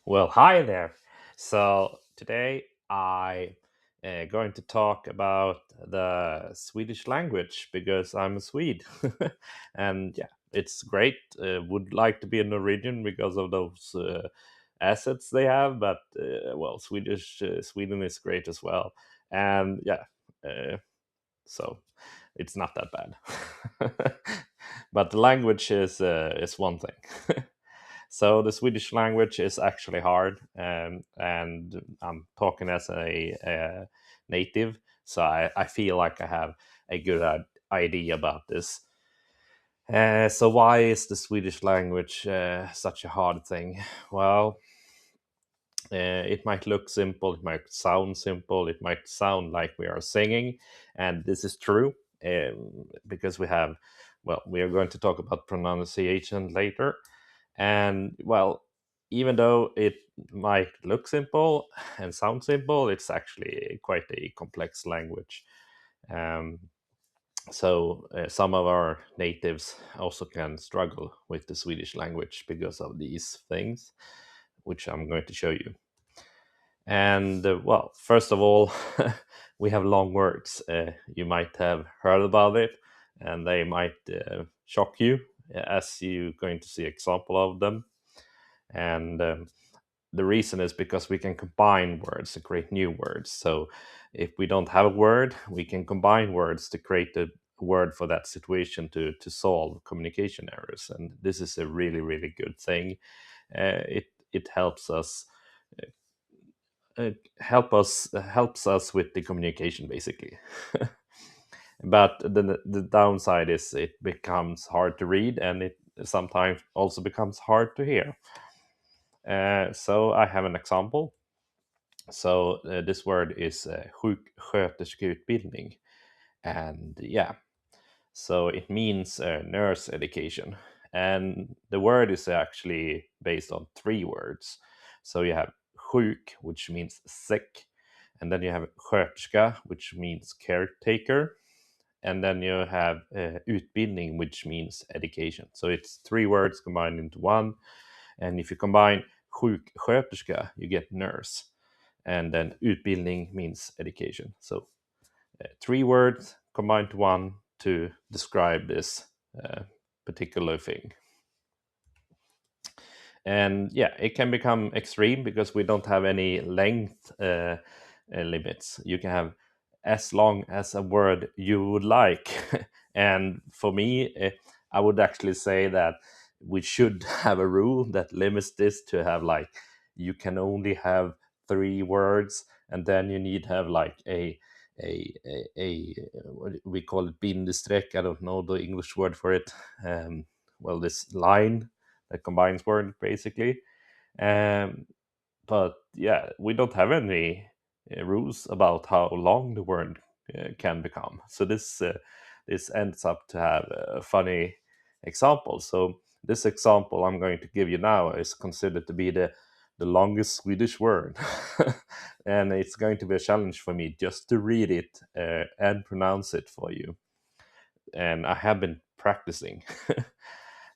Well, hi there. So today I going to talk about the Swedish language because I'm a Swede, and yeah, it's great. Would like to be a Norwegian because of those assets they have, but well, Sweden is great as well, and yeah, uh, so it's not that bad. But the language is one thing. So the Swedish language is actually hard, and I'm talking as a native, so I feel like I have a good idea about this. So why is the Swedish language such a hard thing? Well, it might look simple, it might sound simple, it might sound like we are singing, and this is true because we are going to talk about pronunciation later. And well, even though it might look simple and sound simple, it's actually quite a complex language. Um, so some of our natives also can struggle with the Swedish language because of these things, which I'm going to show you. And well, first of all, we have long words. You might have heard about it, and they might shock you as you're going to see example of them. And the reason is because we can combine words to create new words. So if we don't have a word, we can combine words to create a word for that situation to solve communication errors. And this is a really, really good thing. It helps us helps us with the communication basically. But the downside is it becomes hard to read, and it sometimes also becomes hard to hear. So I have an example. So this word is sjuksköterskeutbildning, and yeah, so it means nurse education, and the word is actually based on three words. So you have sjuk, which means sick, and then you have sköterska, which means caretaker, and then you have utbildning, which means education. So it's three words combined into one, and if you combine sjuksköterska, you get nurse, and then utbildning means education. So three words combined to one to describe this particular thing. And yeah, it can become extreme because we don't have any length limits. You can have as long as a word you would like. And for me, I would actually say that we should have a rule that limits this to have like you can only have three words, and then you need to have like a what we call it bindestrek. I don't know the English word for it. Well, this line that combines word basically. Um, but yeah, we don't have any rules about how long the word can become. So this ends up to have a funny example. So this example I'm going to give you now is considered to be the longest Swedish word, and it's going to be a challenge for me just to read it and pronounce it for you. And I have been practicing.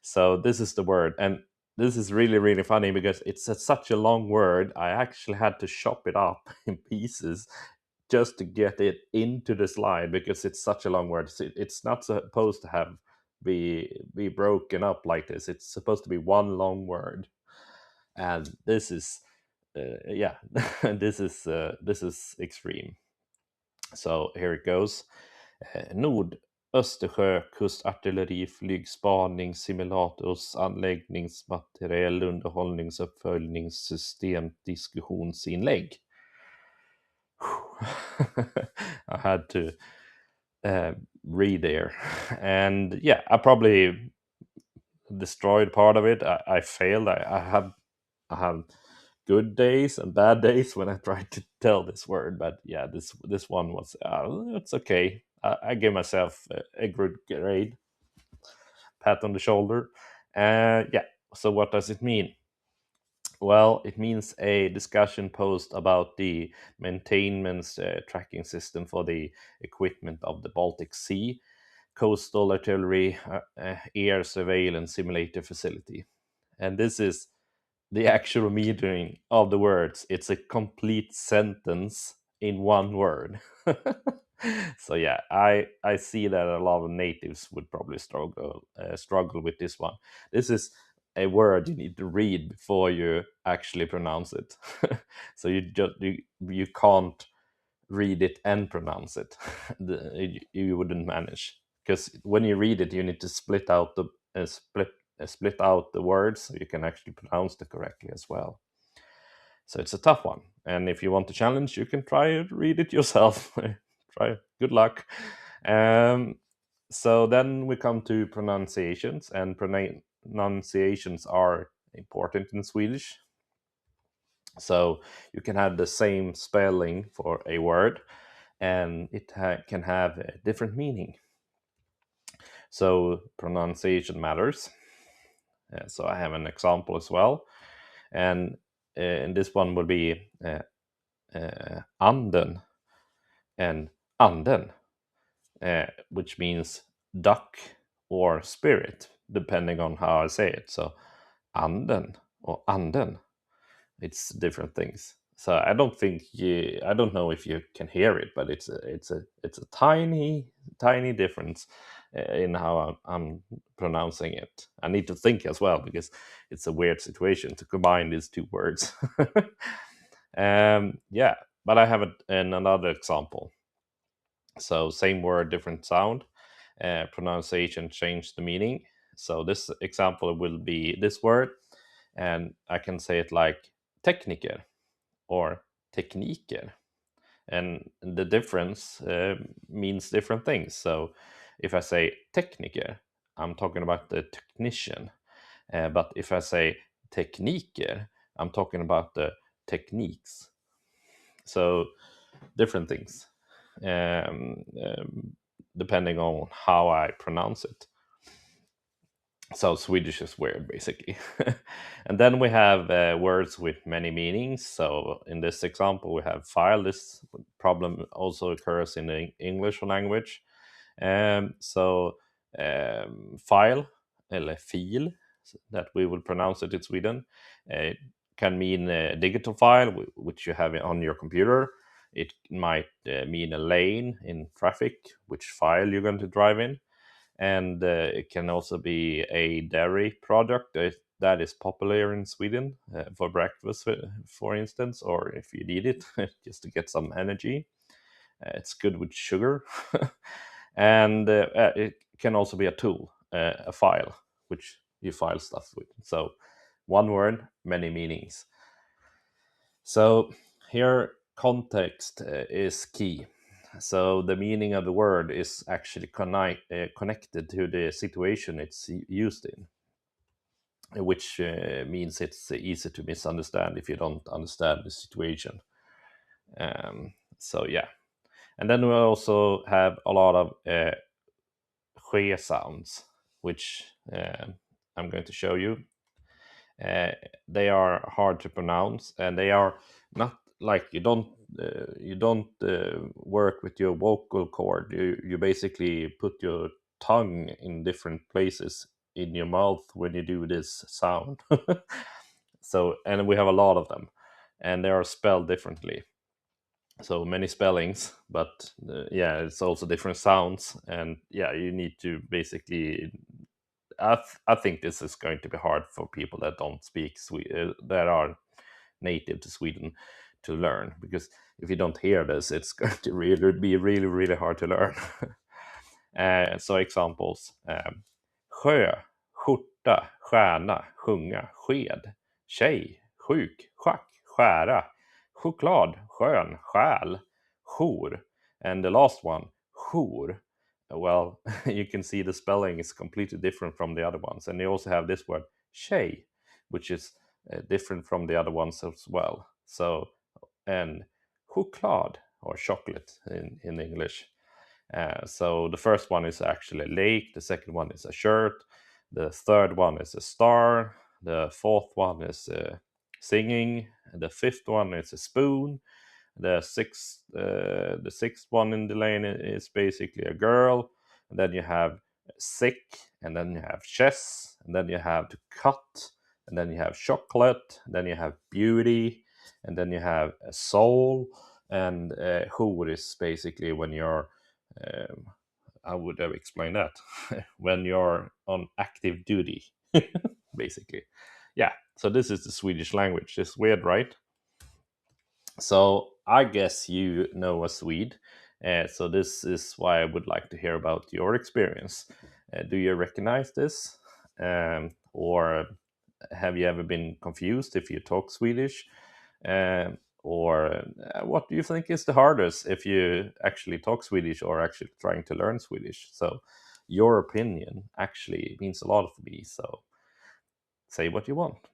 So this is the word, and this is really really funny because it's such a long word. I actually had to chop it up in pieces just to get it into the slide because it's such a long word. It's not supposed to have be broken up like this. It's supposed to be one long word, and this is yeah, this is extreme. So here it goes. Nord Östersjö kustartilleri flygspaning simulators anläggningsmateriell underhållningsuppföljningssystem diskussionsinlägg. I had to read there, and yeah, I probably destroyed part of it. I failed. I have good days and bad days when I try to tell this word, but yeah, this one was it's okay. I gave myself a good grade, pat on the shoulder. Yeah. So what does it mean? Well, it means a discussion post about the maintenance tracking system for the equipment of the Baltic Sea, coastal artillery, air surveillance simulator facility. And this is the actual meaning of the words. It's a complete sentence in one word. So yeah, I see that a lot of natives would probably struggle with this one. This is a word you need to read before you actually pronounce it. So you can't read it and pronounce it. You wouldn't manage, because when you read it, you need to split out the words so you can actually pronounce it correctly as well. So it's a tough one, and if you want the challenge, you can try and read it yourself. Try. Good luck. Um, so then we come to pronunciations, and pronunciations are important in Swedish. So you can have the same spelling for a word, and it can have a different meaning. So pronunciation matters. So I have an example as well, and this one will be anden and anden, which means duck or spirit, depending on how I say it. So anden or anden, it's different things. So I don't know if you can hear it, but it's a tiny difference in how I'm pronouncing it. I need to think as well, because it's a weird situation to combine these two words. Yeah, but I have another example. So same word, different sound, pronunciation changed the meaning. So this example will be this word, and I can say it like tekniker or tekniker, and the difference means different things. So if I say tekniker, I'm talking about the technician, but if I say tekniker, I'm talking about the techniques. So different things, um, um, depending on how I pronounce it. So Swedish is weird, basically. And then we have words with many meanings. So in this example, we have file. This problem also occurs in the English language. So file, eller fil, that we will pronounce it in Sweden, can mean a digital file, which you have on your computer. It might mean a lane in traffic, which file you're going to drive in, and it can also be a dairy product that is popular in Sweden for breakfast, for instance, or if you need it just to get some energy. It's good with sugar. And it can also be a tool, a file, which you file stuff with. So one word, many meanings. So here, context is key. So the meaning of the word is actually connected to the situation it's used in, which means it's easy to misunderstand if you don't understand the situation. So yeah, and then we also have a lot of ske sounds, which I'm going to show you. Uh, they are hard to pronounce, and they are not like you don't work with your vocal cord. You basically put your tongue in different places in your mouth when you do this sound. So, and we have a lot of them, and they are spelled differently. So many spellings, but yeah, it's also different sounds, and yeah, you need to basically I think this is going to be hard for people that don't speak that are native to Sweden to learn, because if you don't hear this, it's going to really hard to learn. So examples: sjö, skjorta, stjärna, sjunga, sked, tjej, sjuk, schack, skära, choklad, skön, själ, jour, and the last one, jour. Well, you can see the spelling is completely different from the other ones. And they also have this word, tjej, which is different from the other ones as well. So, and choklad, or chocolate in English. So the first one is actually a lake, the second one is a shirt, the third one is a star, the fourth one is singing, the fifth one is a spoon, the sixth one in the lane is basically a girl. And then you have sick, and then you have chess, and then you have to cut, and then you have chocolate, then you have beauty, and then you have a soul, and hur is basically when you're um, how would I explain that? When you're on active duty, basically. Yeah, so this is the Swedish language. It's weird, right? So I guess you know a Swede. So this is why I would like to hear about your experience. Do you recognize this? Or have you ever been confused if you talk Swedish? Or what do you think is the hardest if you actually talk Swedish or actually trying to learn Swedish? So your opinion actually means a lot for me. So say what you want.